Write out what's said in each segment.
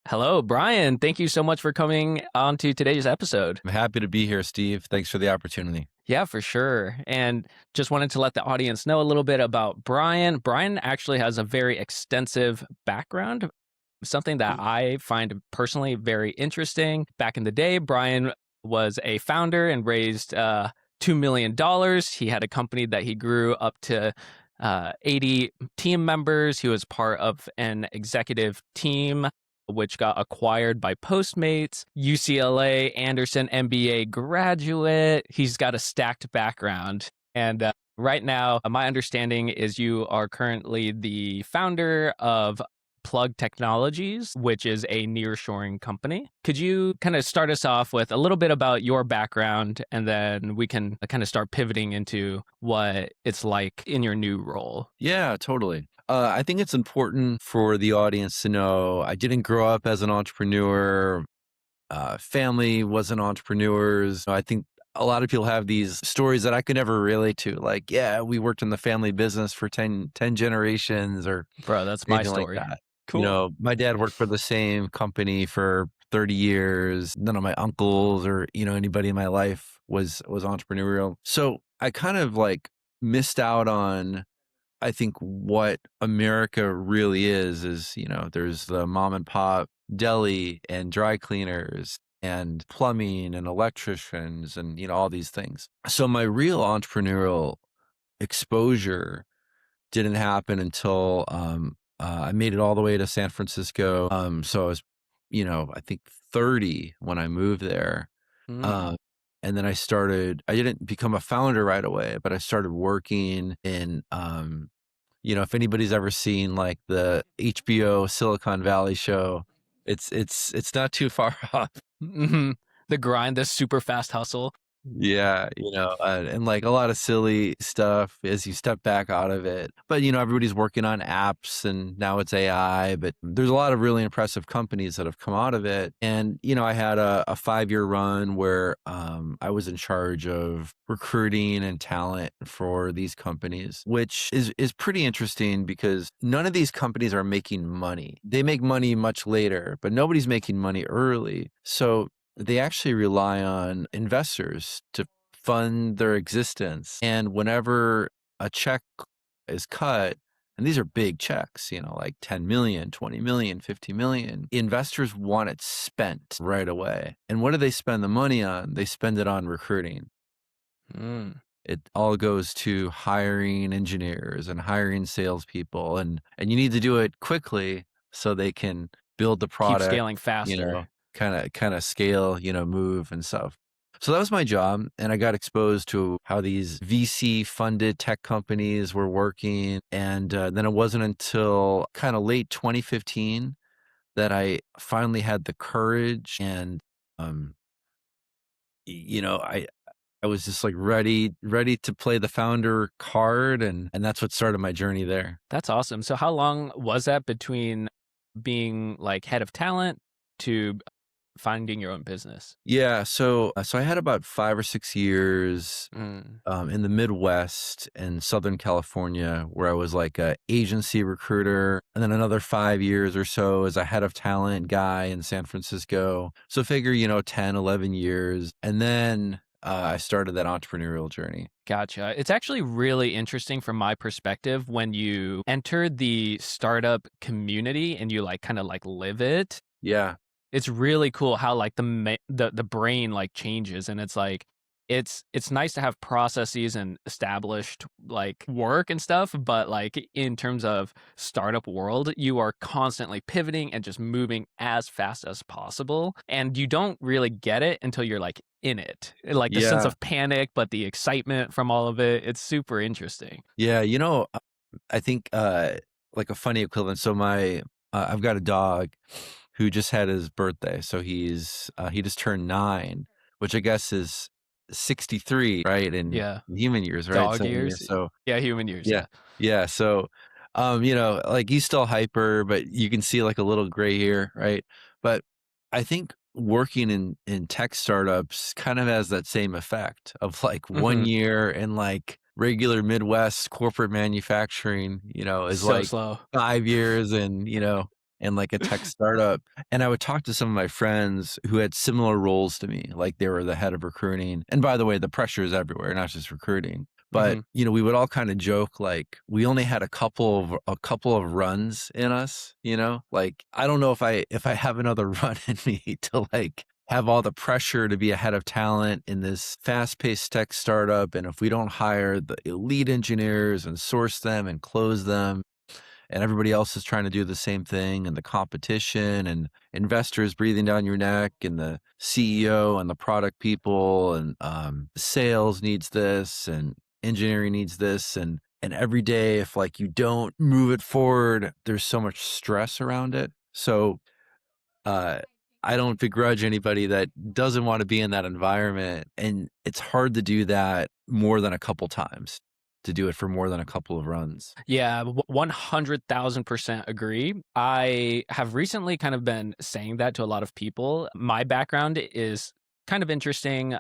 Hello, Brian. Thank you so much for coming on to today's episode. I'm happy to be here, Steve. Thanks for the opportunity. Yeah, for sure. And just wanted to let the audience know a little bit about Brian. Brian actually has a very extensive background, something that I find personally very interesting. Back in the day, Brian was a founder and raised $2 million. He had a company that he grew up to 80 team members. He was part of an executive team which got acquired by Postmates, UCLA, Anderson MBA graduate. He's got a stacked background. And right now, my understanding is you are currently the founder of Plugg Technologies, which is a nearshoring company. Could you kind of start us off with a little bit about your background, and then we can kind of start pivoting into what it's like in your new role? Yeah, totally. I think it's important for the audience to know I didn't grow up as an entrepreneur. Family wasn't entrepreneurs. I think a lot of people have these stories that I could never relate to. Like, yeah, we worked in the family business for 10 generations or Bro, that's my anything like story. that. Cool. My dad worked for the same company for 30 years. None of my uncles or, anybody in my life was entrepreneurial. So I kind of like missed out on, I think, what America really is, there's the mom and pop deli and dry cleaners and plumbing and electricians and, all these things. So my real entrepreneurial exposure didn't happen until I made it all the way to San Francisco. So I was, I think 30 when I moved there. Mm. Uh, and then I didn't become a founder right away, but I started working in, if anybody's ever seen like the HBO Silicon Valley show, it's not too far off. Hmm. The grind, the super fast hustle. Yeah, and like a lot of silly stuff as you step back out of it. But, everybody's working on apps and now it's AI, but there's a lot of really impressive companies that have come out of it. And, I had a 5-year run where I was in charge of recruiting and talent for these companies, which is pretty interesting because none of these companies are making money. They make money much later, but nobody's making money early. So they actually rely on investors to fund their existence. And whenever a check is cut, and these are big checks, like 10 million, 20 million, 50 million, investors want it spent right away. And what do they spend the money on? They spend it on recruiting. Mm. It all goes to hiring engineers and hiring salespeople. And you need to do it quickly so they can build the Keep product, scaling faster. kind of scale, move and stuff. So that was my job. And I got exposed to how these VC funded tech companies were working. And then it wasn't until kind of late 2015 that I finally had the courage and, um, I was just like ready to play the founder card. And that's what started my journey there. That's awesome. So how long was that between being like head of talent to finding your own business? Yeah, so I had about 5 or 6 years Mm. in the Midwest and Southern California, where I was like a agency recruiter, and then another 5 years or so as a head of talent guy in San Francisco. So figure, 10, 11 years, and then I started that entrepreneurial journey. Gotcha. It's actually really interesting from my perspective when you enter the startup community and you like kind of like live it. Yeah, It's really cool how like the brain like changes, and it's like it's nice to have processes and established like work and stuff, but like in terms of startup world, you are constantly pivoting and just moving as fast as possible, and you don't really get it until you're like in it. Like the sense yeah, of panic, but the excitement from all of it, it's super interesting. yeah. I think like a funny equivalent. So I've got a dog who just had his birthday. So he just turned 9, which I guess is 63, right? In Yeah. human years, right? Dog So years. so Yeah, human years. yeah, Yeah. yeah. So like he's still hyper, but you can see like a little gray hair, right? But I think working in tech startups kind of has that same effect of like one Hmm. year in like regular Midwest corporate manufacturing, is So like slow. 5 years and, in like a tech startup. And I would talk to some of my friends who had similar roles to me, like they were the head of recruiting. And by the way, the pressure is everywhere, not just recruiting. But, Mhm. we would all kind of joke like we only had a couple of runs in us, Like I don't know if I have another run in me to like have all the pressure to be ahead of talent in this fast-paced tech startup, and if we don't hire the elite engineers and source them and close them, and everybody else is trying to do the same thing, and the competition and investors breathing down your neck, and the CEO and the product people, and sales needs this, and engineering needs this, and every day if like you don't move it forward, there's so much stress around it. So uh, I don't begrudge anybody that doesn't want to be in that environment, and it's hard to do that more than a couple times, to do it for more than a couple of runs. Yeah, 100,000% agree. I have recently kind of been saying that to a lot of people. My background is kind of interesting.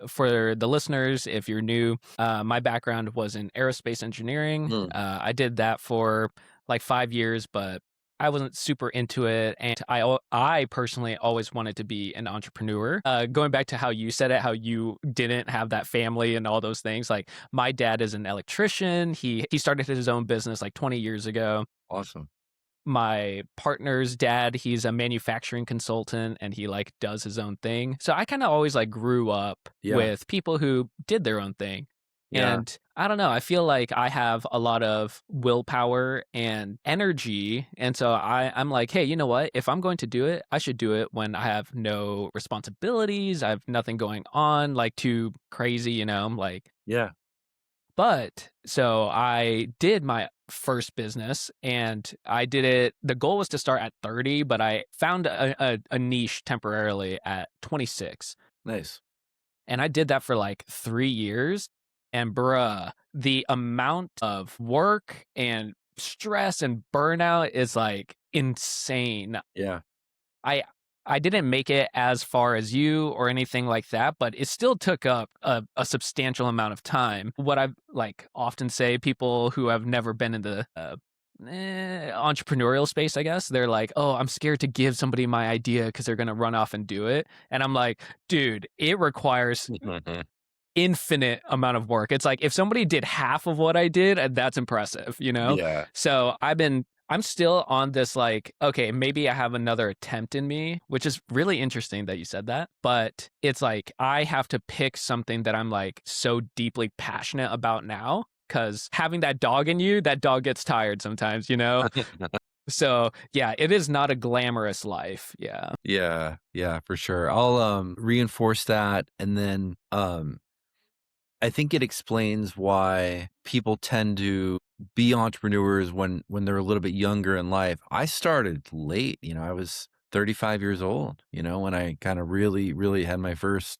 For the listeners, if you're new, my background was in aerospace engineering. Mm, I did that for like 5 years, but I wasn't super into it, and I personally always wanted to be an entrepreneur. Going back to how you said it, how you didn't have that family and all those things, like my dad is an electrician. He started his own business like 20 years ago. awesome. My partner's dad, he's a manufacturing consultant and he like does his own thing. So I kind of always like grew up Yeah. with people who did their own thing. Yeah. And I don't know, I feel like I have a lot of willpower and energy. And so I'm like, hey, you know what? If I'm going to do it, I should do it when I have no responsibilities. I have nothing going on like too crazy, like Yeah. but so I did my first business and I did it. The goal was to start at 30, but I found a niche temporarily at 26. Nice. And I did that for like 3 years. And bruh, the amount of work and stress and burnout is like insane. Yeah. I I didn't make it as far as you or anything like that, but it still took up a substantial amount of time. What I like often say, people who have never been in the entrepreneurial space, I guess, they're like, "Oh, I'm scared to give somebody my idea because they're gonna run off and do it." And I'm like, "Dude, it requires infinite amount of work." It's like if somebody did half of what I did, that's impressive. Yeah. So I'm still on this like, okay, maybe I have another attempt in me, which is really interesting that you said that. But it's like I have to pick something that I'm like so deeply passionate about now. Cause having that dog in you, that dog gets tired sometimes. So yeah, it is not a glamorous life. Yeah. Yeah. Yeah, for sure. I'll reinforce that, and then I think it explains why people tend to be entrepreneurs when they're a little bit younger in life. I started late, I was 35 years old, when I kind of really, really had my first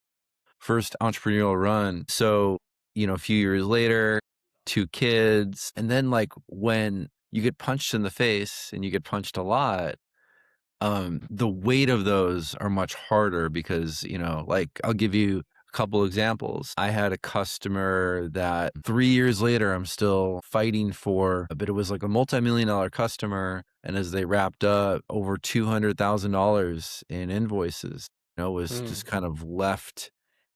entrepreneurial run. So, a few years later, two kids, and then like when you get punched in the face and you get punched a lot, the weight of those are much harder because, like I'll give you a couple examples. I had a customer that 3 years later I'm still fighting for, but it was like a multi-million-dollar customer. And as they wrapped up, over $200,000 in invoices, was Mm, just kind of left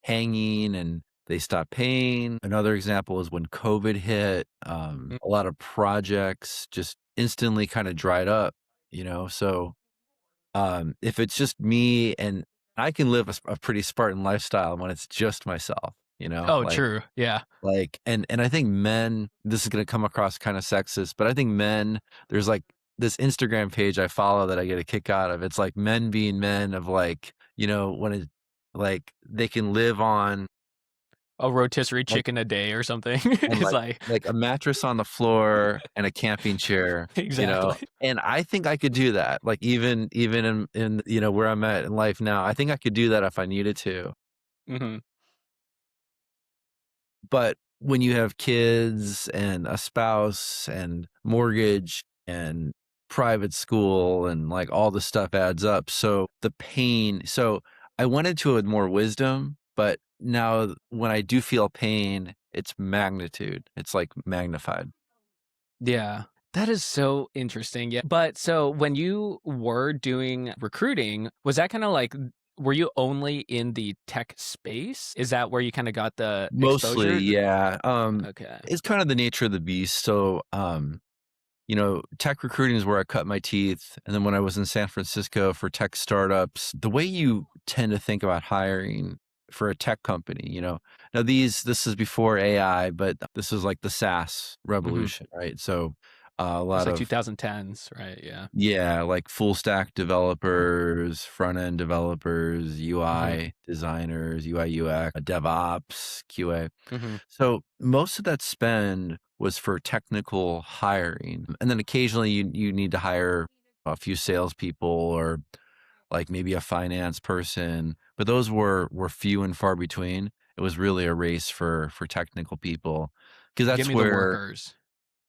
hanging, and they stopped paying. Another example is when COVID hit, mm. a lot of projects just instantly kind of dried up, so if it's just me, and I can live a pretty Spartan lifestyle when it's just myself, Oh, like true. Yeah. and I think men, this is gonna come across kind of sexist, but I think men, there's like this Instagram page I follow that I get a kick out of. It's like men being men of like, when it like they can live on A rotisserie like chicken a day or something. and It's like like like a mattress on the floor and a camping chair, exactly. and I think I could do that. Like even in where I'm at in life now, I think I could do that if I needed to. Mhm. But when you have kids and a spouse and mortgage and private school and like all the stuff adds up. So the pain, so I went into it more wisdom, but now when I do feel pain, it's magnitude. It's like magnified. Yeah. That is so interesting. Yeah. But so when you were doing recruiting, was that kind of like, were you only in the tech space? Is that where you kind of got the Mostly, exposure? yeah. Okay. It's kind of the nature of the beast. So, tech recruiting is where I cut my teeth. And then when I was in San Francisco for tech startups, the way you tend to think about hiring for a tech company, now this is before AI, but this is like the SaaS Hmm. revolution, right? So a It's lot like of 2010s, right? Yeah. yeah, like full stack developers, front end developers, Hmm. UI designers, UI UX, DevOps, QA. Hmm. So most of that spend was for technical hiring. And then occasionally you need to hire a few salespeople or like maybe a finance person, but those were few and far between. It was really a race for technical people because Give me the workers.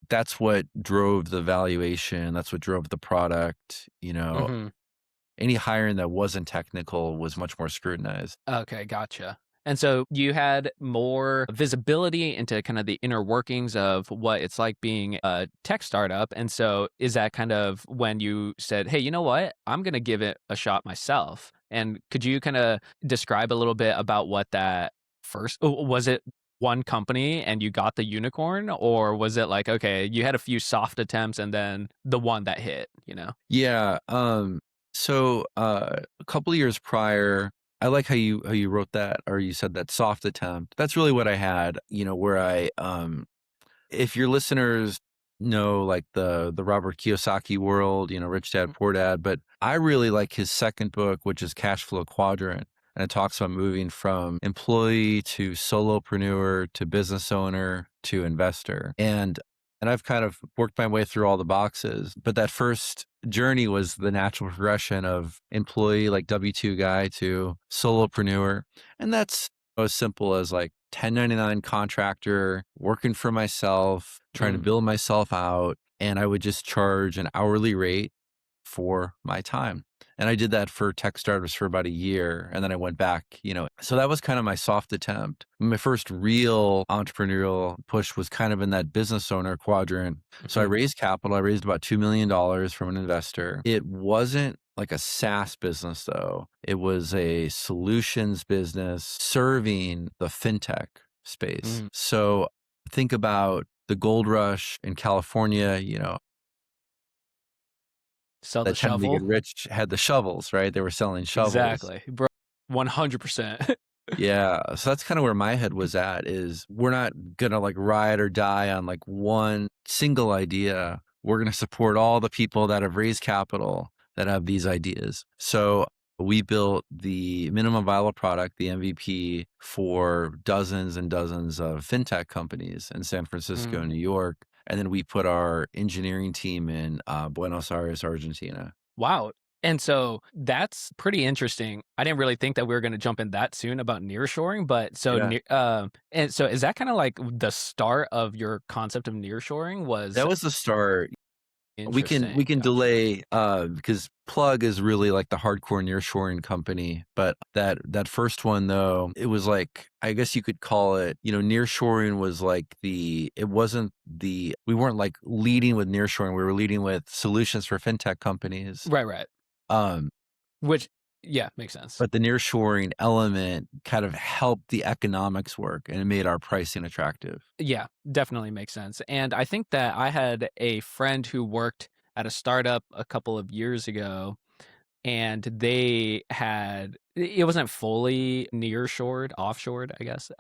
that's what drove the valuation. That's what drove the product. Hmm. Any hiring that wasn't technical was much more scrutinized. Okay, gotcha. And so you had more visibility into kind of the inner workings of what it's like being a tech startup. And so is that kind of when you said, hey, you know what? I'm going to give it a shot myself. And could you kind of describe a little bit about what that first was it one company and you got the unicorn? Or was it like, okay, you had a few soft attempts and then the one that hit, you know? Yeah. A couple of years prior, I like how you wrote that or you said that soft attempt. That's really what I had, where if your listeners know like the Robert Kiyosaki world, Rich Dad Poor Dad, but I really like his second book, which is Cash Flow Quadrant. And it talks about moving from employee to solopreneur to business owner to investor. And I've kind of worked my way through all the boxes. But that first journey was the natural progression of employee, like W-2 guy to solopreneur. And that's as simple as like 1099 contractor, working for myself, trying to Mm. build myself out. And I would just charge an hourly rate for my time. And I did that for tech startups for about a year. And then I went back. So that was kind of my soft attempt. My first real entrepreneurial push was kind of in that business owner quadrant. So I Mhm. raised capital. I raised about $2 million from an investor. It wasn't like a SaaS business, though. It was a solutions business serving the fintech space. Mm. So think about the gold rush in California, Sell the that time to get shovel. rich had the shovels, right? They were selling shovels. Exactly, bro. 100%. Yeah, so that's kinda where my head was at is we're not gonna, like, ride or die on, like, one single idea. We're gonna support all the people that have raised capital that have these ideas. So, we built the minimum viable product, the MVP, for dozens and dozens of fintech companies in San Francisco Mm. and New York, and then we put our engineering team in, Buenos Aires, Argentina. Wow, and so that's pretty interesting. I didn't really think that we were gonna jump in that soon about nearshoring, but so Yeah. and so is that kinda like the start of your concept of nearshoring was That was the start. We interesting, can gotcha. delay because Plugg is really like the hardcore nearshoring company. But that first one though, it was like I guess you could call it, nearshoring was like it wasn't we weren't like leading with nearshoring. We were leading with solutions for fintech companies. Right, right. Um, Which yeah, makes sense. but the nearshoring element kind of helped the economics work and it made our pricing attractive. Yeah, definitely makes sense, and I think that I had a friend who worked at a startup a couple of years ago, and they had it wasn't fully nearshored, offshored, I guess.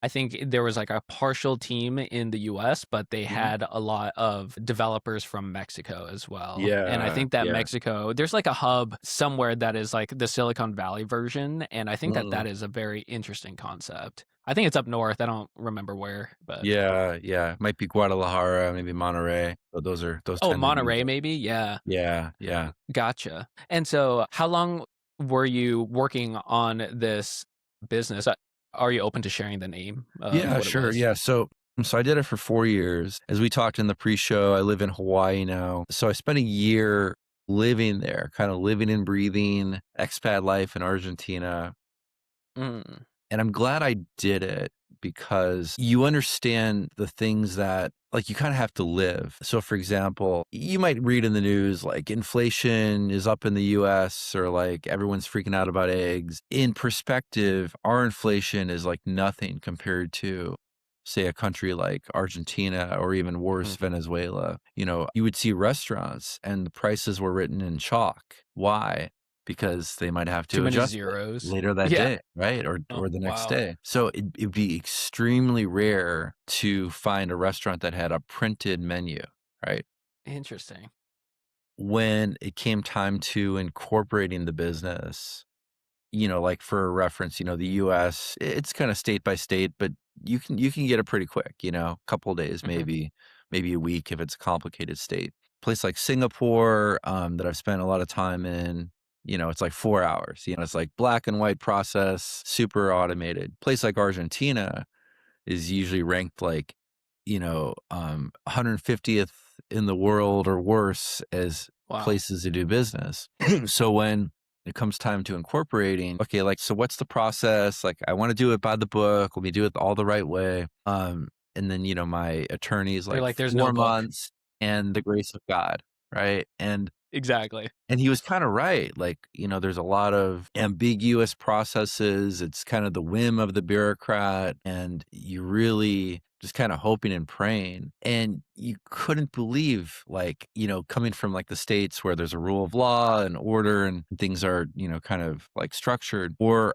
I think there was like a partial team in the US, but they Mhm. had a lot of developers from Mexico as well. And I Yeah, think that yeah. Mexico, there's like a hub somewhere that is like the Silicon Valley version, and I think that Mm. that is a very interesting concept. I think it's up north. I don't remember where, but Yeah, yeah. Might be Guadalajara, maybe Monterrey, but those oh, tend to be Monterey the maybe. Yeah, yeah, yeah. gotcha. And so, how long were you working on this business? Are you open to sharing the name of Yeah, what it sure, was? yeah, so I did it for 4 years. As we talked in the pre-show, I live in Hawaii now. So I spent a year living there, kinda living and breathing expat life in Argentina, Mm, and I'm glad I did it because you understand the things that like you kind of have to live. So for example, you might read in the news like inflation is up in the US or like everyone's freaking out about eggs. In perspective, our inflation is like nothing compared to say a country like Argentina or even worse Mhm. Venezuela. You know, you would see restaurants and the prices were written in chalk. Why? Because they might have Too to many adjust it zeros. later that Yeah. day, right? Oh, Or the next wow. day. So it'd be extremely rare to find a restaurant that had a printed menu, right? Interesting. When it came time to incorporating the business, you know, like for reference, you know, the US, it's kind of state by state, but you can get it pretty quick, you know, a couple of days, Mhm. maybe a week if it's a complicated state. Place like Singapore, that I've spent a lot of time in, you know, it's like 4 hours. You know, it's like black and white process, super automated. Place like Argentina is usually ranked like, you know, 150th in the world or worse as Wow. places to do business. So when it comes time to incorporating, okay, like, so what's the process? Like, I want to do it by the book. Let me do it all the right way. And then, you know, my attorney's They're like like, "There's no 4 book." months and the grace of God. Right. Exactly. And he was kinda right, like, you know, there's a lot of ambiguous processes, it's kind of the whim of the bureaucrat, and you really just kinda hoping and praying, and you couldn't believe, like, you know, coming from, like, the States where there's a rule of law and order and things are, you know, kind of, like, structured, or,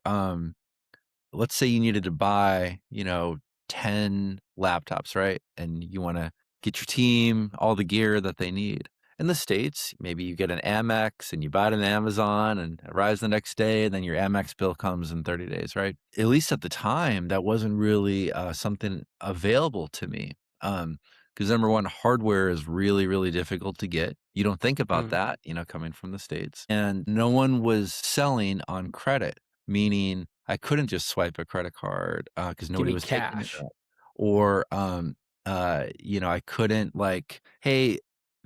let's say you needed to buy, you know, 10 laptops, right? And you wanna get your team all the gear that they need. In the States, maybe you get an Amex and you buy it on Amazon and it arrives the next day, and then your Amex bill comes in 30 days, right? At least at the time, that wasn't really, something available to me. Because number 1, hardware is really, really difficult to get. You don't think about Mm. that, you know, coming from the States. And no one was selling on credit, meaning I couldn't just swipe a credit card, because Give nobody me was taking it. cash. Or, you know, I couldn't like, "Hey,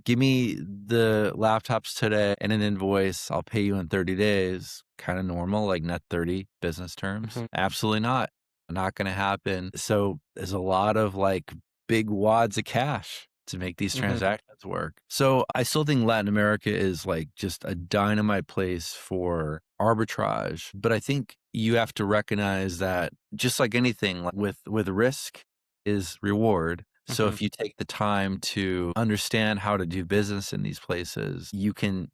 give me the laptops today and an invoice. I'll pay you in 30 days." Kinda normal, like net 30 business terms. Mhm. Absolutely not. Not gonna happen. So, there's a lot of, like, big wads of cash to make these Mhm. transactions work. So, I still think Latin America is, like, just a dynamite place for arbitrage, but I think you have to recognize that just like anything, like with risk is reward. So Mhm. if you take the time to understand how to do business in these places, you can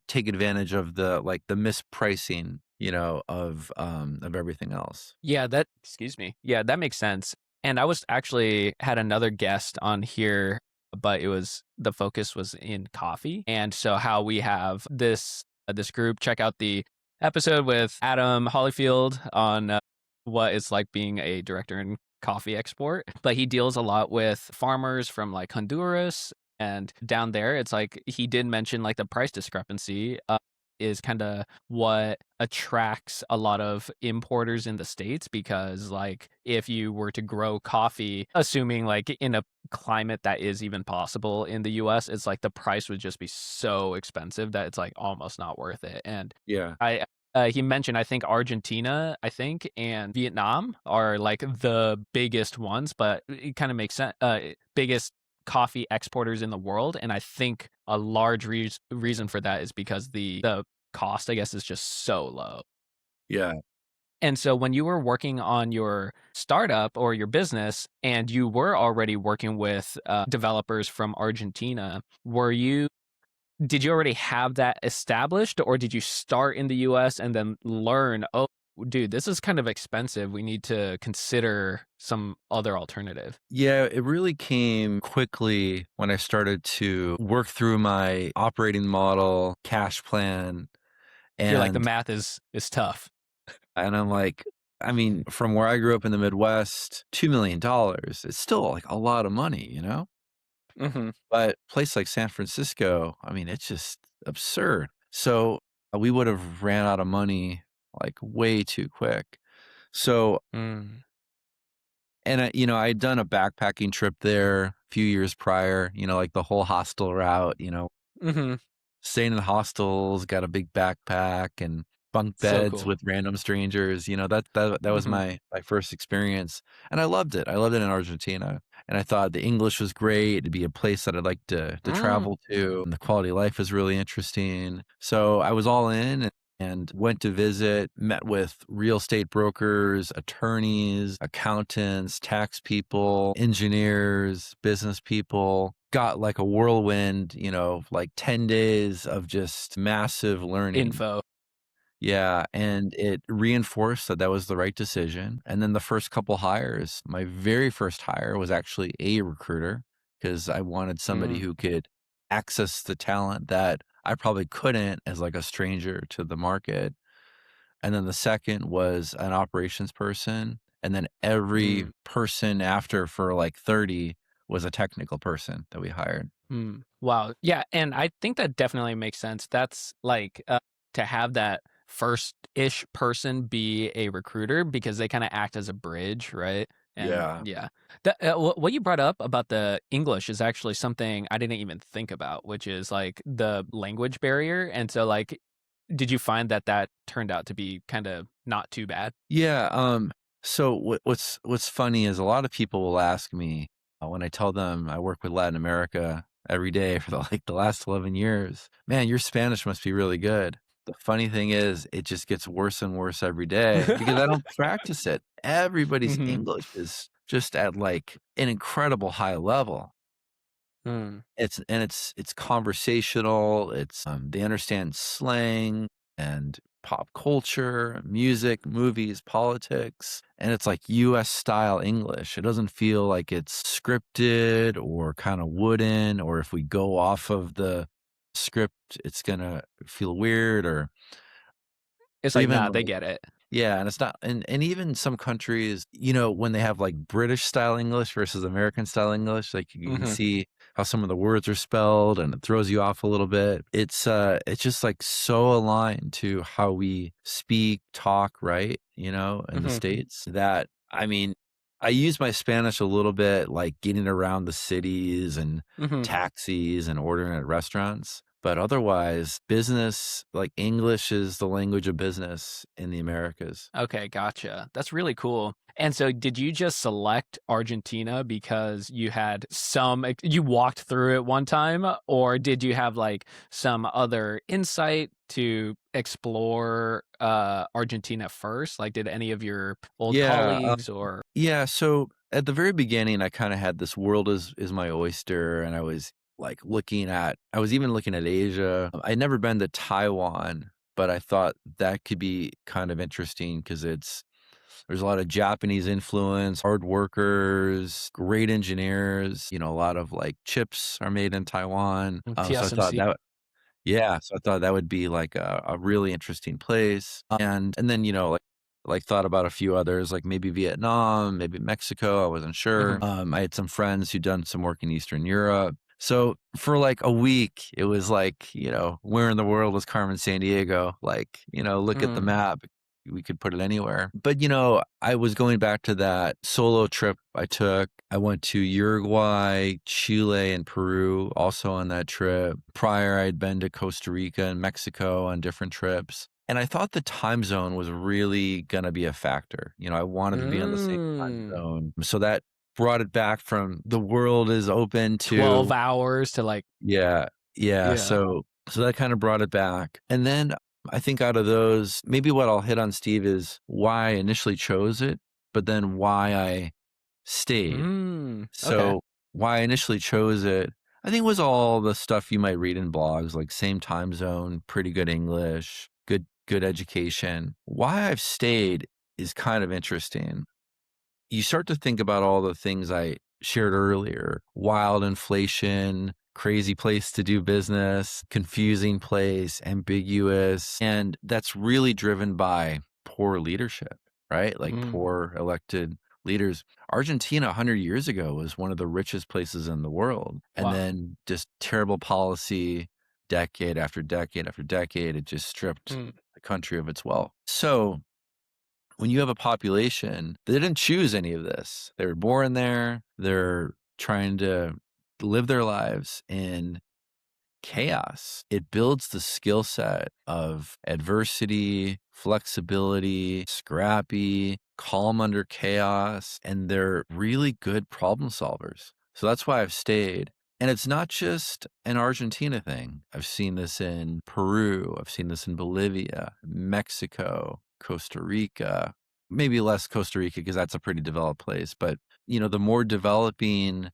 take advantage of the like the mispricing, you know, of everything else. Yeah, that excuse me. Yeah, that makes sense. And I was actually had another guest on here, but it was the focus was in coffee. And so how we have this group check out the episode with Adam Hollyfield on what it's like being a director in coffee export, but he deals a lot with farmers from like Honduras and down there it's like he did mention like the price discrepancy is kind of what attracts a lot of importers in the States because, like, if you were to grow coffee, assuming like in a climate that is even possible in the US, it's like the price would just be so expensive that it's like almost not worth it. And Yeah. I, he mentioned, I think Argentina, I think, and Vietnam are like the biggest ones, but it kind of makes sense. Biggest coffee exporters in the world, and I think a large reason for that is because the cost, I guess, is just so low. Yeah. And so when you were working on your startup or your business and you were already working with developers from Argentina, did you already have that established or did you start in the US and then learn, oh, dude, this is kind of expensive. We need to consider some other alternative. Yeah, it really came quickly when I started to work through my operating model, cash plan, You're like the and math is tough. I'm like, I mean, from where I grew up in the Midwest, $2 million, it's still like a lot of money, you know? Mhm. But a place like San Francisco, I mean, it's just absurd. So we would have ran out of money like way too quick. So, Mm. and I, you know, I'd done a backpacking trip there a few years prior, you know, like the whole hostel route, you know, Mhm. staying in the hostels, got a big backpack and bunk So beds cool. with random strangers. That was Mhm. my first experience, and I loved it. I loved it in Argentina, and I thought the English was great. It'd be a place that I'd like to Mm. travel to, and the quality of life was really interesting. So I was all in and went to visit, met with real estate brokers, attorneys, accountants, tax people, engineers, business people. Got like a whirlwind, like 10 days of just massive learning. Info. Yeah, and it reinforced that that was the right decision. And then the first couple hires, my very first hire was actually a recruiter because I wanted somebody Mm. who could access the talent that I probably couldn't as like a stranger to the market. And then the second was an operations person. And then every Mm. person after for like 30 was a technical person that we hired. Mm. Wow. Yeah, and I think that definitely makes sense. That's like, to have that first-ish person be a recruiter because they kinda act as a bridge, right? And Yeah. yeah. What you brought up about the English is actually something I didn't even think about, which is, like, the language barrier, and so, like, did you find that that turned out to be kinda not too bad? Yeah, so what's funny is a lot of people will ask me when I tell them I work with Latin America every day for the last 11 years, "Man, your Spanish must be really good." The funny thing is it just gets worse and worse every day because I don't practice it. Everybody's Mhm. English is just at like an incredible high level. Mm. It's conversational, they understand slang and pop culture, music, movies, politics, and it's like US style English. It doesn't feel like it's scripted or kinda wooden, or if we go off of the script, it's gonna feel weird It's or like, even "Nah, they like get it." yeah, and it's not and even some countries, when they have, like, British style English versus American style English, like, you can Mhm. see how some of the words are spelled, and it throws you off a little bit. It's just, like, so aligned to how we speak, talk, right, in the Mhm. States that I mean, I use my Spanish a little bit, like, getting around the cities and Mhm. taxis and ordering at restaurants, but otherwise, business like, English is the language of business in the Americas. Okay, gotcha. That's really cool. And so did you just select Argentina because you walked through it one time, or did you have, like, some other insight to explore, Argentina first? Like, did any of your old Yeah, colleagues or yeah, so at the very beginning, I kinda had this world is my oyster, and I was even looking at Asia. I'd never been to Taiwan, but I thought that could be kind of interesting because there's a lot of Japanese influence, hard workers, great engineers, a lot of, like, chips are made in Taiwan, so I thought TSMC? that yeah, so I thought that would be like a really interesting place, and then, thought about a few others, like maybe Vietnam, maybe Mexico, I wasn't sure. Mhm. I had some friends who'd done some work in Eastern Europe. So for like a week, it was like, where in the world was Carmen Sandiego? Like, look at the Mm. map. We could put it anywhere. But, I was going back to that solo trip I took. I went to Uruguay, Chile, and Peru also on that trip. Prior, I'd been to Costa Rica and Mexico on different trips. And I thought the time zone was really going to be a factor. I wanted to be on the same time Mm. zone. So that brought it back from the world is open 12 to, hours to, like yeah, yeah. yeah. So that kind of brought it back. And then I think out of those, maybe what I'll hit on, Steve, is why I initially chose it, but then why I stayed. Mm. Okay. So why I initially chose it, I think was all the stuff you might read in blogs, like same time zone, pretty good English, good education. Why I've stayed is kind of interesting. You start to think about all the things I shared earlier, wild inflation, crazy place to do business, confusing place, ambiguous, and that's really driven by poor leadership, right? Like Mm. poor elected leaders. Argentina 100 years ago was one of the richest places in the world. And Wow. then just terrible policy, decade after decade after decade, it just stripped Mm. the country of its wealth. So when you have a population, they didn't choose any of this. They were born there. They're trying to live their lives in chaos. It builds the skill set of adversity, flexibility, scrappy, calm under chaos, and they're really good problem solvers. So that's why I've stayed. And it's not just an Argentina thing. I've seen this in Peru. I've seen this in Bolivia, Mexico, Costa Rica, maybe less Costa Rica because that's a pretty developed place. But, the more developing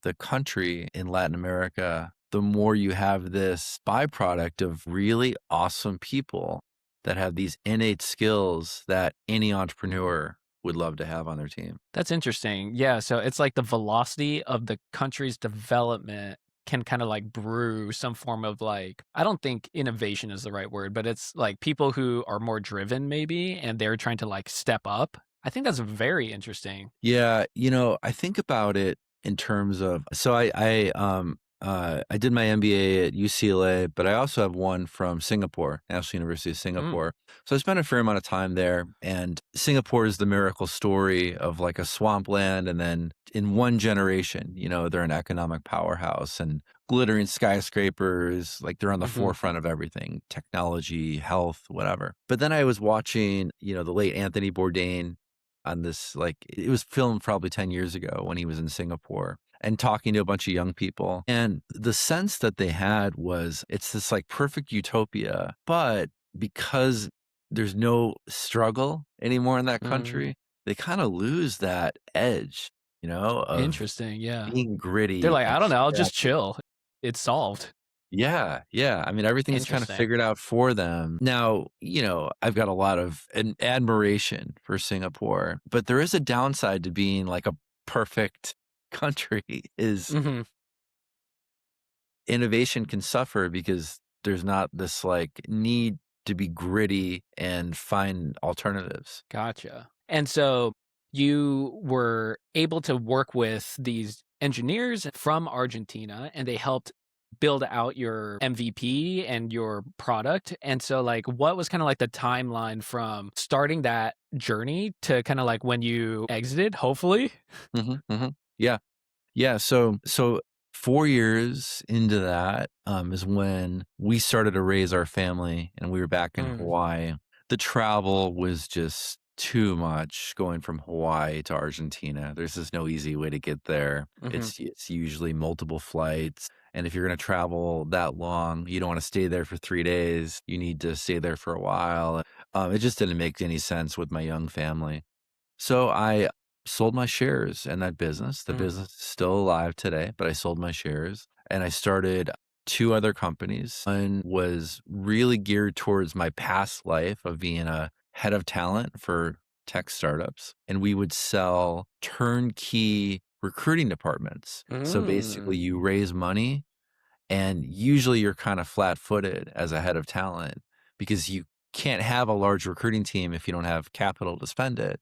the country in Latin America, the more you have this byproduct of really awesome people that have these innate skills that any entrepreneur would love to have on their team. That's interesting. Yeah, so it's like the velocity of the country's development can kind of like brew some form of like, I don't think innovation is the right word, but it's like people who are more driven maybe and they're trying to like step up. I think that's very interesting. Yeah, I think about it in terms of so I did my MBA at UCLA, but I also have one from Singapore, National University of Mm, Singapore. So I spent a fair amount of time there, and Singapore is the miracle story of like a swampland, and then in one generation, they're an economic powerhouse and glittering skyscrapers, like they're on the mhm. forefront of everything, technology, health, whatever. But then I was watching, the late Anthony Bourdain on this, like it was filmed probably 10 years ago when he was in Singapore and talking to a bunch of young people. And the sense that they had was it's this like perfect utopia, but because there's no struggle anymore in that Mm, country, they kind of lose that edge, of interesting. Yeah. being They're gritty like, and I don't know, I'll just scrappy. chill. It's solved. Yeah, yeah. I mean, everything's kind of Interesting. figured out for them. Now, I've got a lot of an admiration for Singapore, but there is a downside to being like a perfect country is Hmm. innovation can suffer because there's not this like need to be gritty and find alternatives. Gotcha. And so you were able to work with these engineers from Argentina and they helped build out your MVP and your product. And so like what was kind of like the timeline from starting that journey to kind of like when you exited, hopefully? Yeah. Yeah, so 4 years into that, is when we started to raise our family, and we were back in Mm, Hawaii. The travel was just too much going from Hawaii to Argentina. There's just no easy way to get there. mhm. It's usually multiple flights, and if you're gonna travel that long, you don't wanna stay there for 3 days. You need to stay there for a while. It just didn't make any sense with my young family. So I sold my shares in that business. The Mm, business is still alive today, but I sold my shares and I started two other companies. One was really geared towards my past life of being a head of talent for tech startups. And we would sell turnkey recruiting departments. So basically, mm. you raise money and usually you're kind of flat footed as a head of talent because you can't have a large recruiting team if you don't have capital to spend it.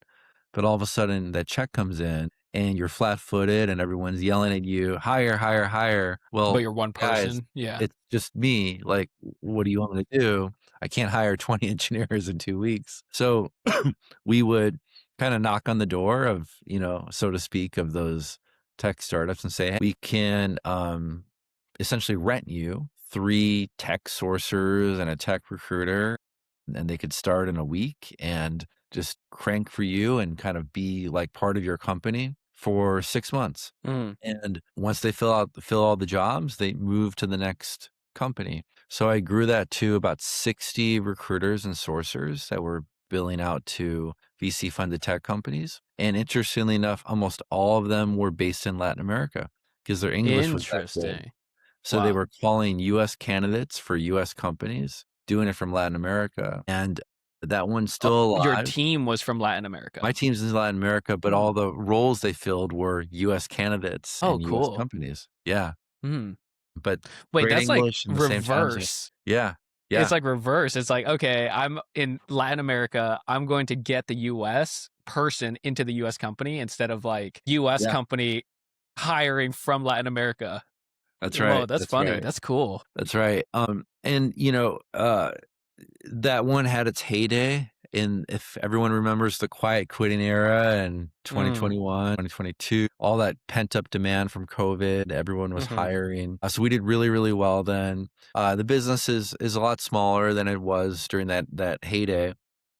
But all of a sudden that check comes in and you're flat footed and everyone's yelling at you, hire, hire, hire. But Well, you're one guys, person. Yeah. it's just me. Like, what do you want me to do? I can't hire 20 engineers in 2 weeks. So we would kind of knock on the door of, so to speak, of those tech startups and say, hey, we can essentially rent you 3 tech sourcers and a tech recruiter, and they could start in a week and just crank for you and kind of be like part of your company for 6 months. Mm, And once they fill all the jobs, they move to the next company. So I grew that to about 60 recruiters and sourcers that were billing out to VC funded tech companies. And interestingly enough, almost all of them were based in Latin America because their English was that good. interesting. So they Wow. were calling US candidates for US companies, doing it from Latin America, and that one's Oh, still your alive. team was from Latin My America. team's in Latin America, but Mm. all the roles they filled were US candidates Oh, and US cool. companies. Yeah, Mm. but Wait, great that's like English in the same time zone. reverse. Yeah, It's yeah, like reverse. It's like, okay, I'm in Latin America. I'm going to get the US person into the US company instead of like US yeah. company hiring from Latin America. That's Whoa, right, that's that's funny. right, That's cool. that's right. And, that one had its heyday, And if everyone remembers the quiet quitting era in Mm. 2021, 2022, all that pent up demand from COVID, everyone was Mhm. hiring. So we did really, really well then. The business is a lot smaller than it was during that heyday.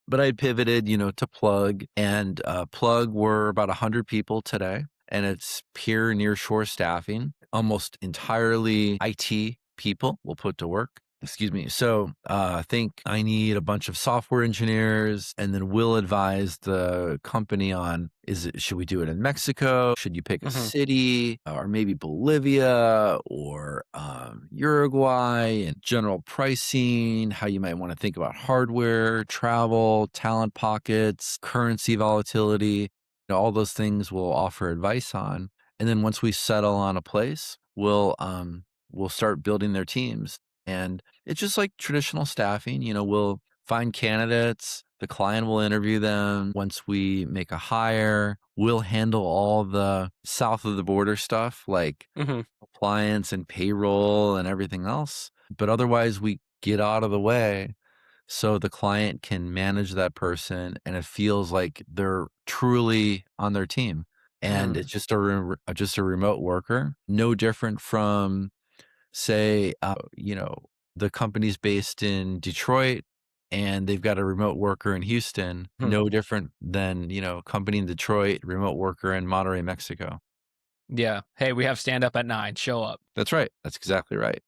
But I pivoted, to Plugg, and Plugg, we're about 100 people today, and it's pure nearshore staffing, almost entirely IT people we'll put to work. Excuse me. So I think I need a bunch of software engineers, and then we'll advise the company on, should we do it in Mexico? Should you pick a Mhm. city, or maybe Bolivia or Uruguay, and general pricing, how you might want to think about hardware, travel, talent pockets, currency volatility. All those things we'll offer advice on. And then once we settle on a place, we'll start building their teams. And it's just like traditional staffing. We'll find candidates, the client will interview them. Once we make a hire, we'll handle all the south of the border stuff like Mhm. compliance and payroll and everything else. But otherwise, we get out of the way so the client can manage that person and it feels like they're truly on their team. And Mm. it's just a remote worker, no different from, say, the company's based in Detroit and they've got a remote worker in Houston, Mhm. no different than, company in Detroit, remote worker in Monterrey, Mexico. Yeah. Hey, we have stand up at 9, show up. That's right. That's exactly right.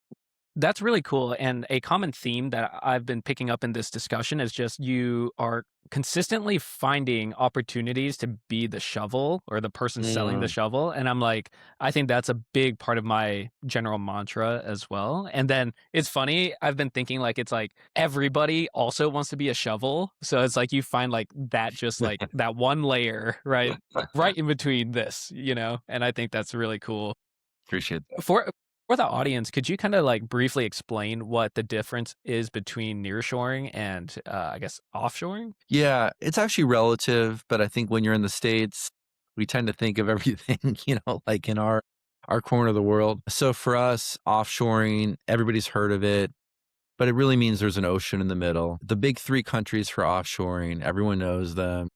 That's really cool. And a common theme that I've been picking up in this discussion is just you are consistently finding opportunities to be the shovel or the person selling the Mm. shovel. And I'm like, I think that's a big part of my general mantra as well. And then it's funny, I've been thinking like it's like everybody also wants to be a shovel. So it's like you find like that just like that one layer, right? Right in between this. And I think that's really cool. Appreciate that. For the audience, could you kinda, like, briefly explain what the difference is between nearshoring and, I guess, offshoring? Yeah, it's actually relative, but I think when you're in the States, we tend to think of everything, like in our corner of the world. So for us, offshoring, everybody's heard of it, but it really means there's an ocean in the middle. The big three countries for offshoring, everyone knows them.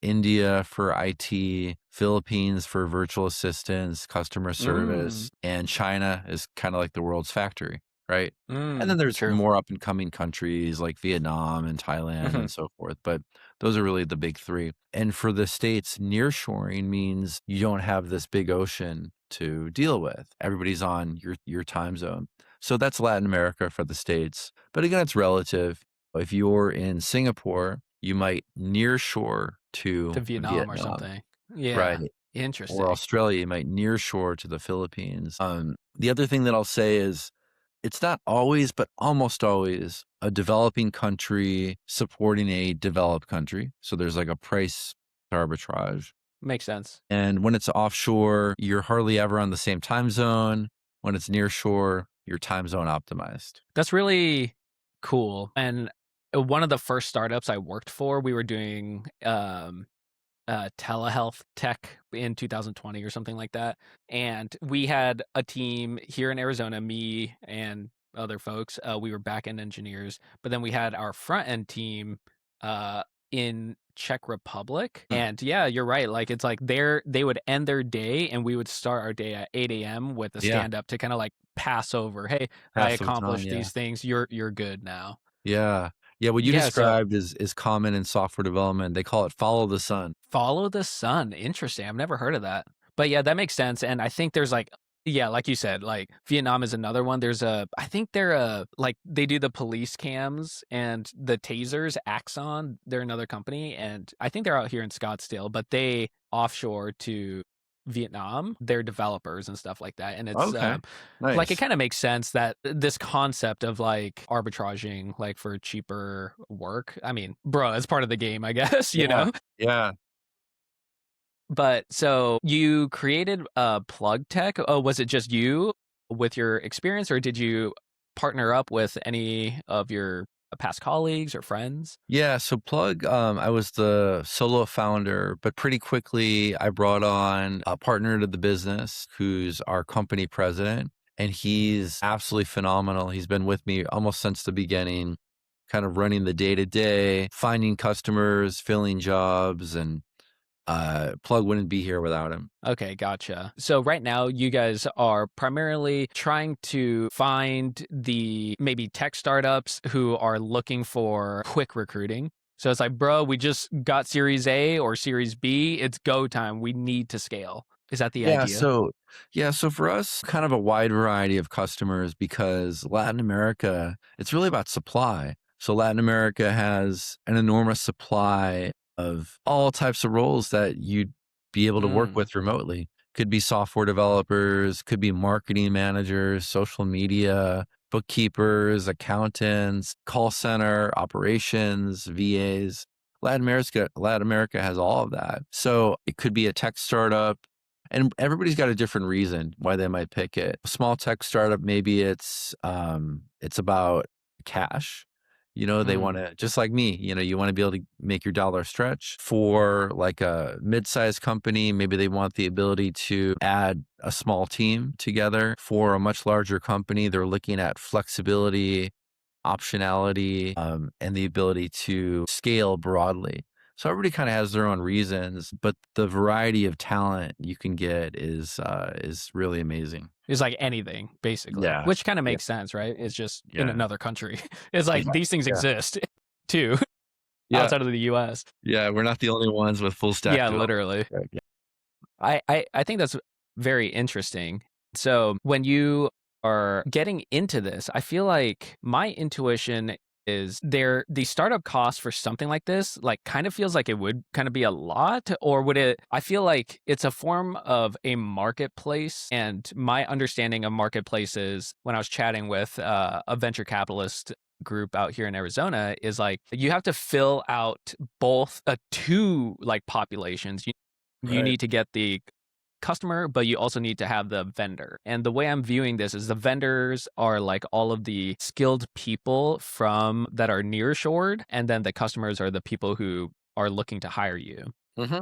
India for IT, Philippines for virtual assistants, customer Mm, service, and China is kind of like the world's factory, right? And then there's true. more up and coming countries like Vietnam and Thailand Mhm, and so forth, but those are really the big three. And for the States, nearshoring means you don't have this big ocean to deal with. Everybody's on your time zone. So that's Latin America for the States. But again, it's relative. If you're in Singapore, you might nearshore to to Vietnam or Vietnam, something. right? Yeah, Or interesting. Australia, you might nearshore to the Philippines. The other thing that I'll say is it's not always, but almost always a developing country supporting a developed country. So there's like a price arbitrage. Makes sense. And when it's offshore, you're hardly ever on the same time zone. When it's nearshore, you're time zone optimized. That's really cool, and, one of the first startups I worked for, we were doing, telehealth tech in 2020 or something like that. And we had a team here in Arizona, me and other folks. We were back end engineers, but then we had our front end team uh, in Czech Republic. Hmm. And yeah, you're right. Like it's like they would end their day and we would start our day at 8 a.m. with a Yeah. stand up to kind of like pass over. Hey, I Pass the baton. accomplished Yeah. these things. You're good now. Yeah. Yeah, what you Yeah. So described is common in software development. They call it follow the sun. Follow the Sun, interesting, I've never heard of that. But yeah, that makes sense, and I think there's, like yeah, like you said, like, Vietnam is another one, I think they're, like, they do the police cams and the tasers, Axon, they're another company, and I think they're out here in Scottsdale, but they offshore to Vietnam, they're developers and stuff like that, and Okay. like, it Nice. kinda makes sense that this concept of, like, arbitraging, like, for cheaper work, I mean, bro, it's part of the game, I guess, you Yeah. know? Yeah. But so you created Plugg Tech. Oh, was it just you with your experience, or did you partner up with any of your past colleagues or friends? Yeah, so Plug, I was the solo founder, but pretty quickly I brought on a partner to the business who's our company president, and he's absolutely phenomenal. He's been with me almost since the beginning. kind of running the day-to-day, finding customers, filling jobs, and Plugg wouldn't be here without him. Okay, gotcha. So right now you guys are primarily trying to find the maybe tech startups who are looking for quick recruiting. So it's like, bro, we just got Series A or Series B. It's go time. We need to scale. Is that the Yeah, idea? so so for us, kind of a wide variety of customers because Latin America, it's really about supply. So Latin America has an enormous supply of all types of roles that you'd be able to work Mm, with remotely. Could be software developers, could be marketing managers, social media, bookkeepers, accountants, call center, operations, VAs. Latin America has all of that. So it could be a tech startup, and everybody's got a different reason why they might pick it. A small tech startup, maybe it's about cash. They want mm. to, just like me, you want to be able to make your dollar stretch. For like a mid-sized company, maybe they want the ability to add a small team together. For a much larger company, they're looking at flexibility, optionality, and the ability to scale broadly. So everybody kind of has their own reasons, but the variety of talent you can get is really amazing. It's like anything, basically, Yeah, which kind of yeah, makes sense, right? It's just in yeah, another country. It's like yeah, these things yeah, exist too yeah, outside of the US. yeah. We're not the only ones with full stack Yeah, development. literally. Right, yeah. I think that's very interesting. So when you are getting into this, I feel like my intuition is the startup cost for something like this, like kind of feels like it would kind of be a lot, or would it? I feel like it's a form of a marketplace, and my understanding of marketplaces when I was chatting with a venture capitalist group out here in Arizona is like you have to fill out both two like populations. You Right. need to get the customer, but you also need to have the vendor. And the way I'm viewing this is the vendors are like all of the skilled people from that are nearshored, and then the customers are the people who are looking to hire you. Hmm.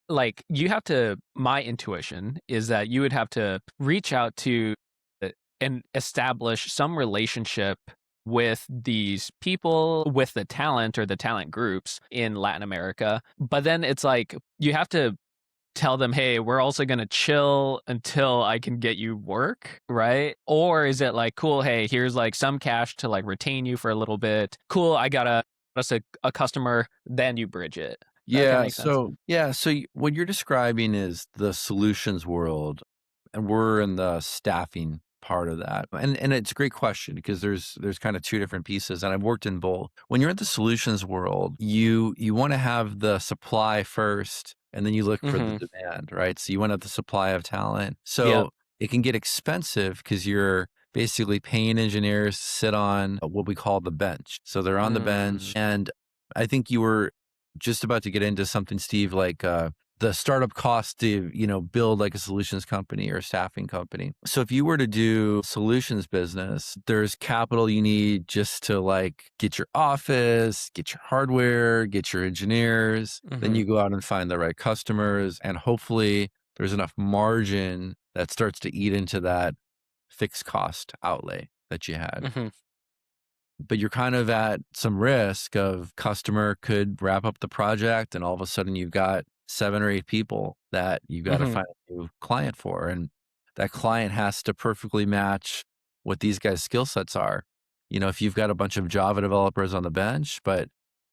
Like you have to, my intuition is that you would have to reach out to and establish some relationship with these people, with the talent or the talent groups in Latin America. But then it's like you have to tell them, hey, we're also going to chill until I can get you work, right? Or is it like, cool, hey, here's like some cash to like retain you for a little bit. Cool, I got a customer, then you bridge it. That kind of Yeah. makes sense. What you're describing is the solutions world, and we're in the staffing part of that. And it's a great question because there's kind of two different pieces, and I've worked in both. When you're in the solutions world, you want to have the supply first, and then you look for the Mm-hmm. demand, right? So you want to have the supply of talent. Yep. So it can get expensive because you're basically paying engineers to sit on what we call the bench. So they're on the bench, Mm. and I think you were just about to get into something, Steve, like the startup cost to, build like a solutions company or a staffing company. So if you were to do solutions business, there's capital you need just to like get your office, get your hardware, get your engineers. Then Mm-hmm. you go out and find the right customers, and hopefully there's enough margin that starts to eat into that fixed cost outlay that you had. Mm-hmm. But you're kind of at some risk of customer could wrap up the project, and all of a sudden you've got 7 or 8 people that you got to Mm-hmm. find a new client for. And that client has to perfectly match what these guys' skill sets are. If you've got a bunch of Java developers on the bench, but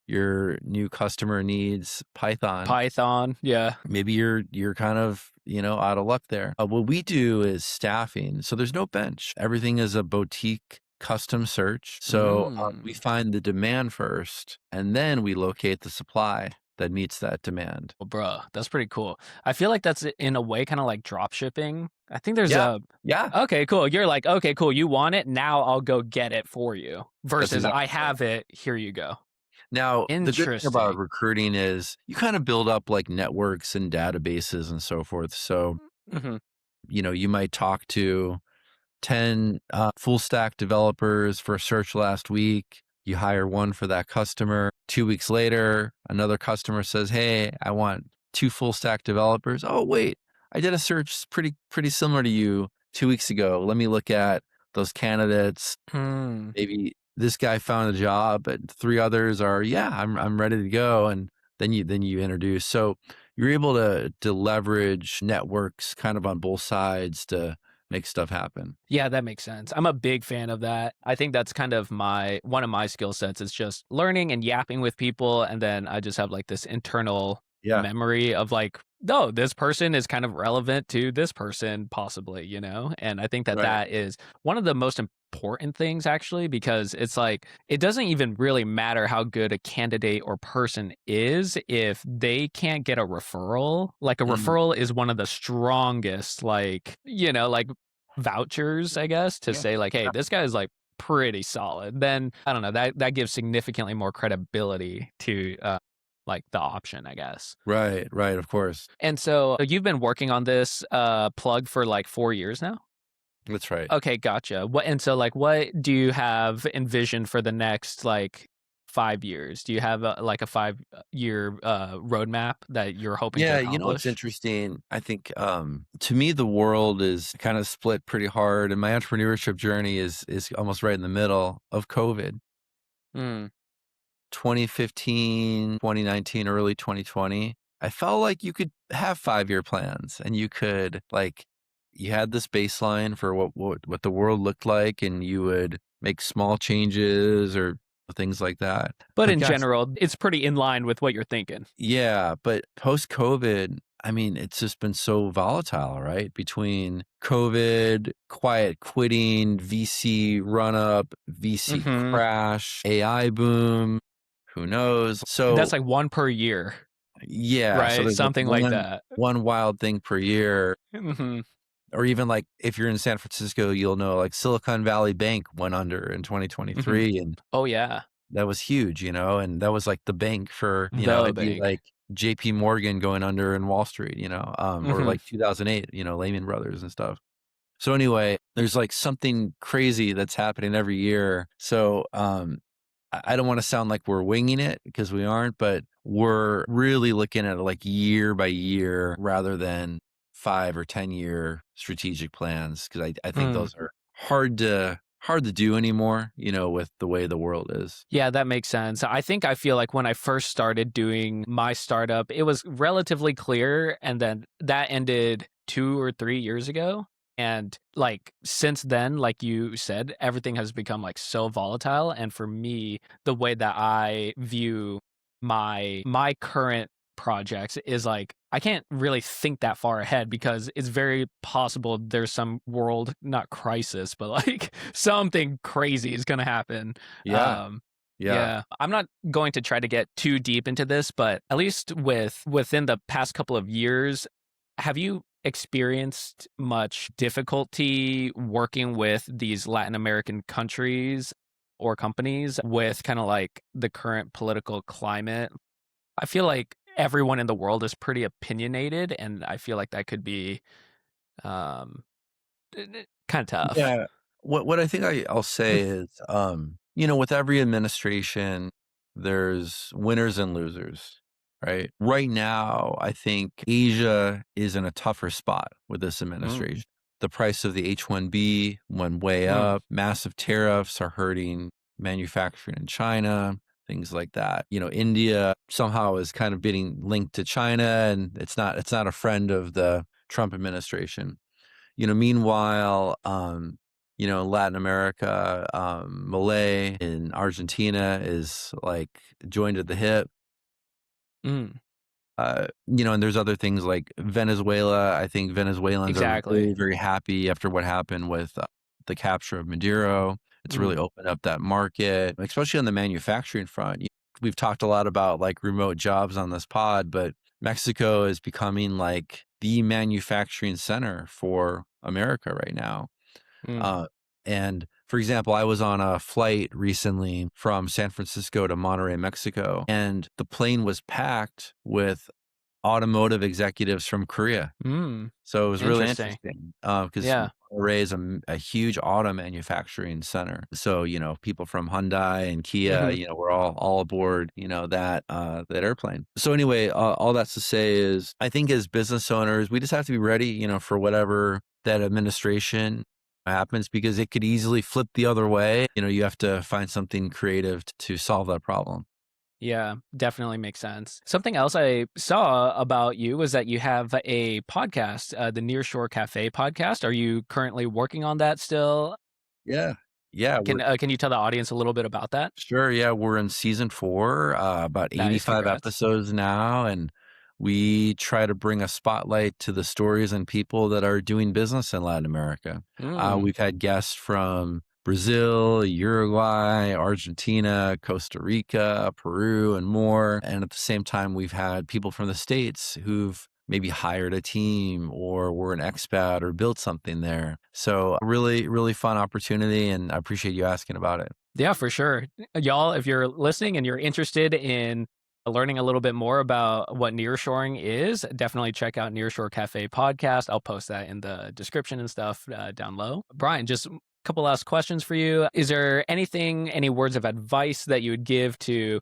your new customer needs Python, Python. Yeah. maybe you're kind of, out of luck there. What we do is staffing. So there's no bench. Everything is a boutique custom search. So we Mm. find the demand first, and then we locate the supply that meets that demand. Well, bro, that's pretty cool. I feel like that's in a way kind of like drop shipping. I think there's Yeah. a Yeah. okay, cool. You're like, okay, cool. You want it. Now I'll go get it for you. That's Versus exactly I right. have it. Here you go. Now, the good thing about Interesting. recruiting is you kind of build up like networks and databases and so forth. So, Mm-hmm. you might talk to 10 full stack developers for a search last week. You hire one for that customer. 2 weeks later, another customer says, hey, I want 2 full stack developers. Oh, wait, I did a search pretty similar to you 2 weeks ago. Let me look at those candidates. Hmm. Maybe this guy found a job, but 3 others are, yeah, I'm ready to go. And then you introduce. So you're able to leverage networks kind of on both sides to make stuff happen. Yeah, that makes sense. I'm a big fan of that. I think that's kind of one of my skill sets is just learning and yapping with people, and then I just have like this internal Yeah. memory of like, "Oh, this person is kind of relevant to this person possibly," you know? And I think that Right. that is one of the most important things actually, because it's like it doesn't even really matter how good a candidate or person is if they can't get a referral. Like a Mhm. referral is one of the strongest, like, like vouchers, I guess, to Yeah. say like, "Hey, this guy is like pretty solid." Then I don't know, that gives significantly more credibility to like the option, I guess. Right, right, of course. And so you've been working on this plug for like 4 years now? That's right. Okay, gotcha. What do you have envisioned for the next like 5 years? Do you have like a 5-year roadmap that you're hoping to Yeah, it's accomplish? interesting. I think to me the world is kind of split pretty hard, and my entrepreneurship journey is almost right in the middle of COVID. Mm, 2015, 2019, early 2020. I felt like you could have 5-year plans and you could like you had this baseline for what the world looked like, and you would make small changes or things like that. but But in gosh, general, it's pretty in line with what you're thinking. yeah, but post COVID, I mean, it's just been so volatile, right? Between COVID, quiet quitting, VC run up, VC Mhm. crash, AI boom, who knows? That's So, like 1 per year, yeah, so right? there's like Something like that. one wild thing per year, Mhm, or even like if you're in San Francisco, you'll know like Silicon Valley Bank went under in mhm. 2023, and Oh, yeah. that was huge, and that was like the bank for, The it'd be bank. like JP Morgan going under in Wall Street, or Mhm, like 2008, Lehman Brothers and stuff. So anyway, there's like something crazy that's happening every year. So I don't want to sound like we're winging it because we aren't, but we're really looking at it like year by year rather than 5 or 10 year strategic plans, because I think mm. those are hard to do anymore, with the way the world is. Yeah, that makes sense. I feel like when I first started doing my startup, it was relatively clear, and then that ended 2 or 3 years ago, and, like, since then, like you said, everything has become, like, so volatile, and for me, the way that I view my current projects is, like, I can't really think that far ahead because it's very possible there's some world not crisis, but, like, something crazy is gonna happen. Yeah. Um, Yeah. yeah, I'm not going to try to get too deep into this, but at least within the past couple of years, have you experienced much difficulty working with these Latin American countries or companies with kind of like the current political climate? I feel like everyone in the world is pretty opinionated, and I feel like that could be um, kind of tough. Yeah. What I think I'll say is, with every administration, there's winners and losers, right? Right now, I think Asia is in a tougher spot with this Mm, administration. The price of the H-1B went way mm, up. Massive tariffs are hurting manufacturing in China, things like that. India somehow is kind of getting linked to China, and it's not a friend of the Trump administration. Meanwhile, Latin America, Malay in Argentina is like joined at the hip. mm, And there's other things like Venezuela. I think Venezuelans are exactly. very, very happy after what happened with the capture of Maduro. It's really Mm, opened up that market, especially on the manufacturing front. We've talked a lot about like remote jobs on this pod, but Mexico is becoming like the manufacturing center for America right now. mm, Uh, and for example, I was on a flight recently from San Francisco to Monterrey, Mexico, and the plane was packed with automotive executives from Korea. mm. So it was really Interesting. interesting because Yeah. Monterrey is a huge auto manufacturing center. So people from Hyundai and Kia, Mhm. we're all aboard, that airplane. So anyway, all that's to say is, I think as business owners, we just have to be ready, for whatever that administration happens because it could easily flip the other way. You have to find something creative to solve that problem. Yeah, definitely makes sense. Something else I saw about you was that you have a podcast, the Nearshore Cafe podcast. Are you currently working on that still? Yeah. Yeah, Can you tell the audience a little bit about that? sure. Yeah, we're in season 4, about Nice, 85 congrats. episodes now, and we try to bring a spotlight to the stories and people that are doing business in Latin America. Mm, We've had guests from Brazil, Uruguay, Argentina, Costa Rica, Peru, and more. And at the same time, we've had people from the States who've maybe hired a team or were an expat or built something there. So really, really fun opportunity, and I appreciate you asking about it. yeah, for sure. Y'all, if you're listening and you're interested in learning a little bit more about what nearshoring is, definitely check out Nearshore Cafe podcast. I'll post that in the description and stuff down low. Brian, just a couple last questions for you. Is there anything, any words of advice that you would give to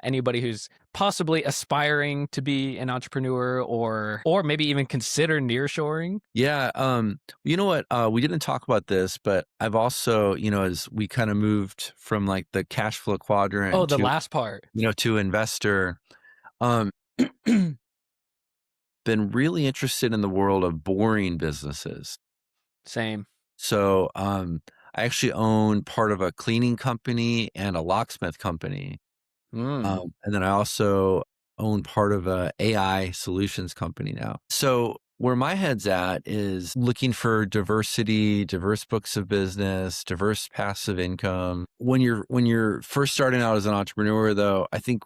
anybody who's possibly aspiring to be an entrepreneur or maybe even consider nearshoring? Yeah, you know what? We didn't talk about this, but I've also, as we kind of moved from like the cash flow Oh, quadrant the to, last part. to investor, um, been really interested in the world of boring businesses. Same. So, I actually own part of a cleaning company and a locksmith company. Mm, And then I also own part of a AI solutions company now. So where my head's at is looking for diversity, diverse books of business, diverse passive income. When you're first starting out as an entrepreneur, though, I think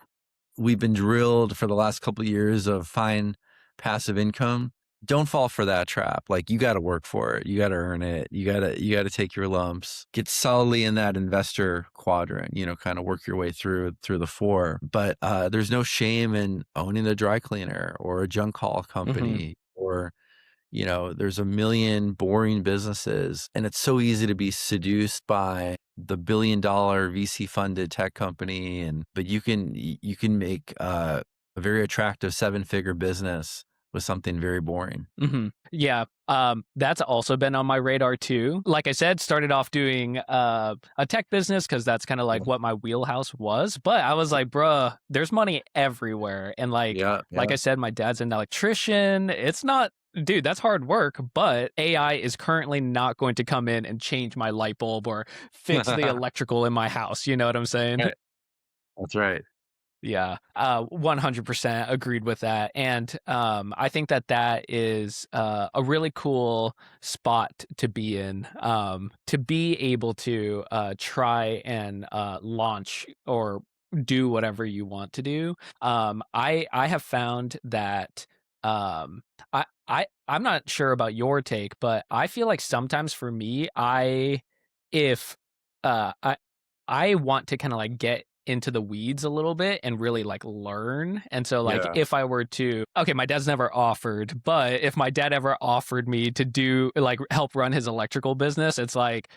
we've been drilled for the last couple of years of find passive income. Don't fall for that trap. Like you got to work for it. You got to earn it. You got to take your lumps. Get solidly in that investor quadrant, kind of work your way through the 4. But there's no shame in owning a dry cleaner or a junk haul hmm company or there's a million boring businesses, and it's so easy to be seduced by the $1 billion VC funded tech company. But you can make a very attractive 7-figure business with something very boring. Yeah, that's also been on my radar too. Like I said, started off doing a tech business because that's kind of like what my wheelhouse was. But I was like, bruh, there's money everywhere, and Yeah, like yeah. I said, my dad's an electrician. It's not, dude, that's hard work. But AI is currently not going to come in and change my light bulb or fix the electrical in my house. You know what I'm saying? Right. That's right. Yeah, 100% agreed with that, and I think that that is a really cool spot to be in, to be able to try and launch or do whatever you want to do. I have found that um, I'm not sure about your take, but I feel like sometimes for me, if uh, I I want to kind of like get into the weeds a little bit and really like learn. And so like Yeah. if I were to, okay, my dad's never offered, but if my dad ever offered me to do like help run his electrical business, it's like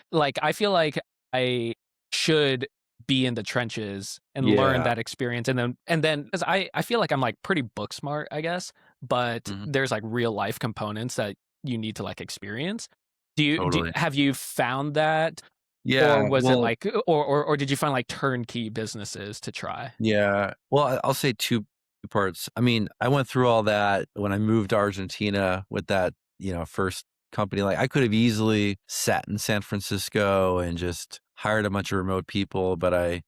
I feel like I should be in the trenches and learn Yeah. that experience, and then because I feel like I'm like pretty book smart, I guess, but Mhm. there's like real life components that you need to like experience. Do Totally. have you found that, or Yeah. was it Well, like or did you find like turnkey businesses to try? yeah. Well, I'll say 2 parts. I mean, I went through all that when I moved to Argentina with that, first company. Like, I could have easily sat in San Francisco and just hired a bunch of remote people, but I,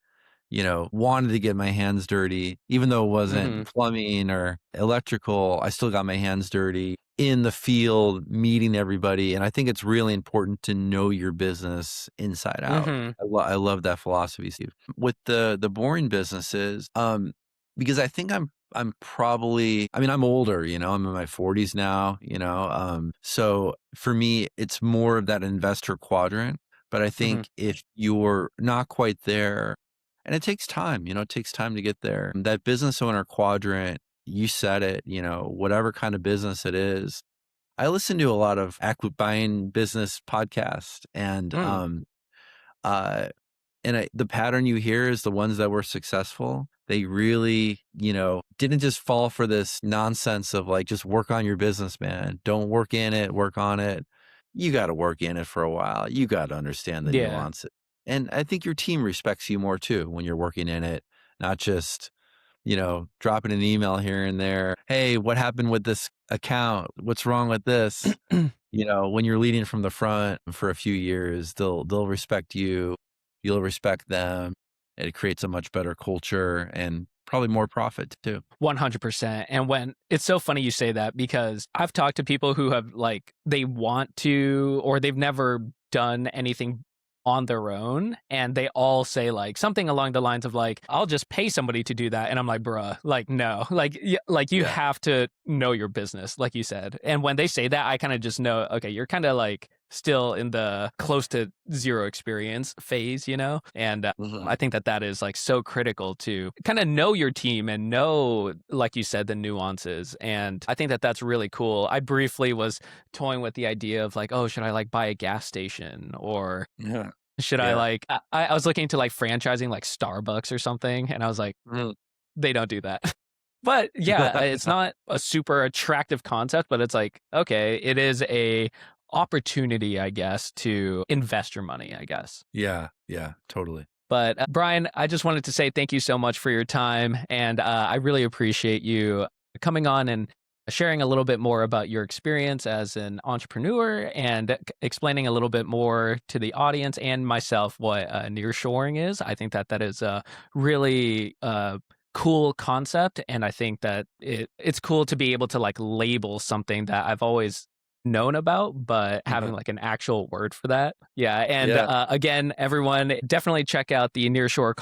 wanted to get my hands dirty. Even though it wasn't Mhm, plumbing or electrical, I still got my hands dirty in the field, meeting everybody. And I think it's really important to know your business inside out. mhm, I love that philosophy, Steve. With the boring businesses, because I think I'm probably, I mean, I'm older, I'm in my 40s now, so for me, it's more of that investor quadrant. But I mhm, think if you're not quite there, and it takes time, it takes time to get there. That business owner quadrant, you said it, whatever kind of business it is. I listen to a lot of buying business podcasts, mm, uh, the pattern you hear is the ones that were successful. They really, didn't just fall for this nonsense of like, just work on your business, man. Don't work in it, work on it. you got to work in it for a while. You got to understand the Yeah. nuances. And I think your team respects you more too when you're working in it, not just, dropping an email here and there. Hey, what happened with this account? What's wrong with this? When you're leading from the front for a few years, they'll respect you. You'll respect them. It creates a much better culture and probably more profit too. 100%. And when it's so funny you say that, because I've talked to people who have they want to, or they've never done anything on their own, and they all say something along the lines of I'll just pay somebody to do that. And I'm like, bruh, no, you Yeah. have to know your business, like you said. And when they say that, I kind of just know, okay, you're kind of still in the close to zero experience phase, And Mhm. I think that is so critical to kind of know your team and know, like you said, the nuances. And I think that's really cool. I briefly was toying with the idea of oh, should I buy a gas station, or Yeah. should I Yeah. I was looking to franchising Starbucks or something, and I was like, Mhm. they don't do that. But yeah, it's not a super attractive concept, but it's okay, it is a opportunity, I guess, to invest your money, I guess. Yeah. Yeah. Totally. But Brian, I just wanted to say thank you so much for your time, and I really appreciate you coming on and sharing a little bit more about your experience as an entrepreneur, and explaining a little bit more to the audience and myself what nearshoring is. I think that is a really cool concept, and I think that it's cool to be able to label something that I've always known about, but having Uh-huh. an actual word for that. Yeah. And Yeah. again, everyone, definitely check out the Nearshore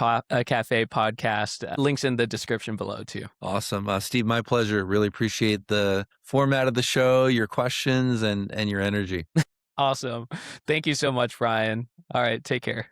Cafe podcast. Links in the description below too. Awesome. Steve, my pleasure. Really appreciate the format of the show, your questions, and your energy. Awesome. Thank you so much, Brian. All right. Take care.